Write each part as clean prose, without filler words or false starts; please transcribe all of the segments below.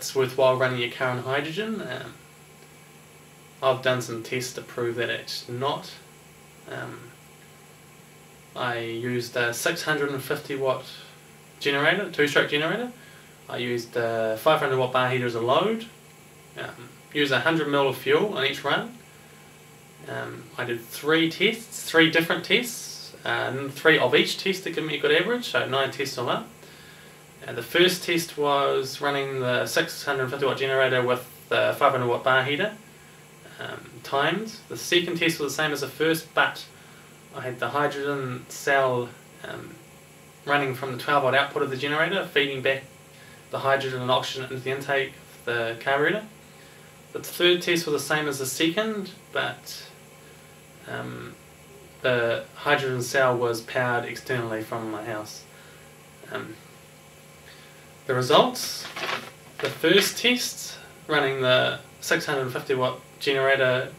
it's worthwhile running your car on hydrogen. I've done some tests to prove that it's not. I used a 650 watt generator, 2-stroke generator. I used a 500 watt bar heater as a load. Used 100 ml of fuel on each run. I did 3 different tests, 3 of each test to give me a good average, so 9 tests all up. The first test was running the 650 watt generator with the 500 watt bar heater, timed. The second test was the same as the first, but I had the hydrogen cell running from the 12 volt output of the generator, feeding back the hydrogen and oxygen into the intake of the carburetor. The third test was the same as the second, but the hydrogen cell was powered externally from my house. The results: the first test, running the 650 watt generator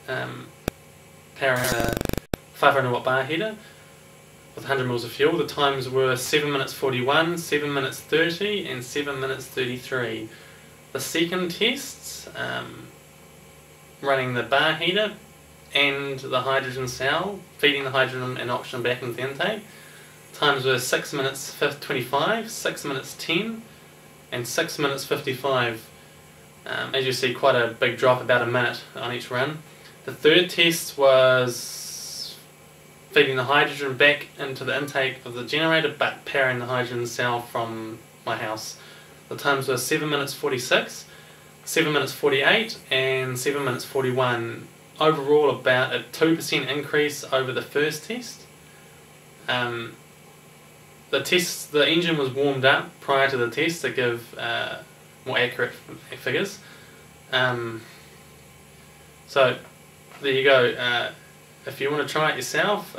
powering a 500 watt bar heater with 100 ml of fuel, the times were 7 minutes 41, 7 minutes 30 and 7 minutes 33. The second test, running the bar heater and the hydrogen cell, feeding the hydrogen and oxygen back into the intake, times were 6 minutes 25, 6 minutes 10 and 6 minutes 55. As you see, quite a big drop, about a minute on each run. The third test was feeding the hydrogen back into the intake of the generator but powering the hydrogen cell from my house. The times were 7 minutes 46, 7 minutes 48 and 7 minutes 41. Overall about a 2% increase over the first test. The engine was warmed up prior to the test to give more accurate figures. So there you go. If you want to try it yourself,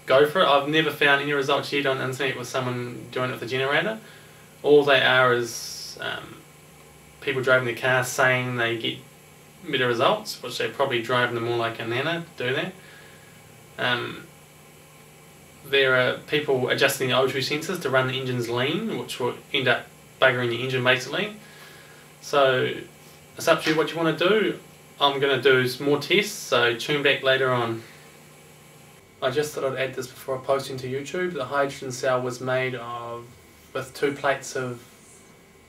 go for it. I've never found any results yet on the internet with someone doing it with a generator. All they are is people driving their car saying they get better results, which they're probably driving them more like a Nano to do that. There are people adjusting the O2 sensors to run the engines lean, which will end up buggering your engine basically. So it's up to you what you want to do. I'm going to do some more tests, so tune back later on. I just thought I'd add this before I post into YouTube. The hydrogen cell was made with 2 plates of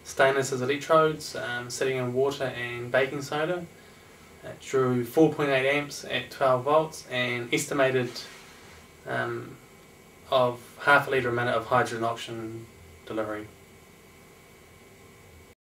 stainless as electrodes sitting in water and baking soda. It drew 4.8 amps at 12 volts and estimated of half a litre a minute of hydrogen oxygen delivery.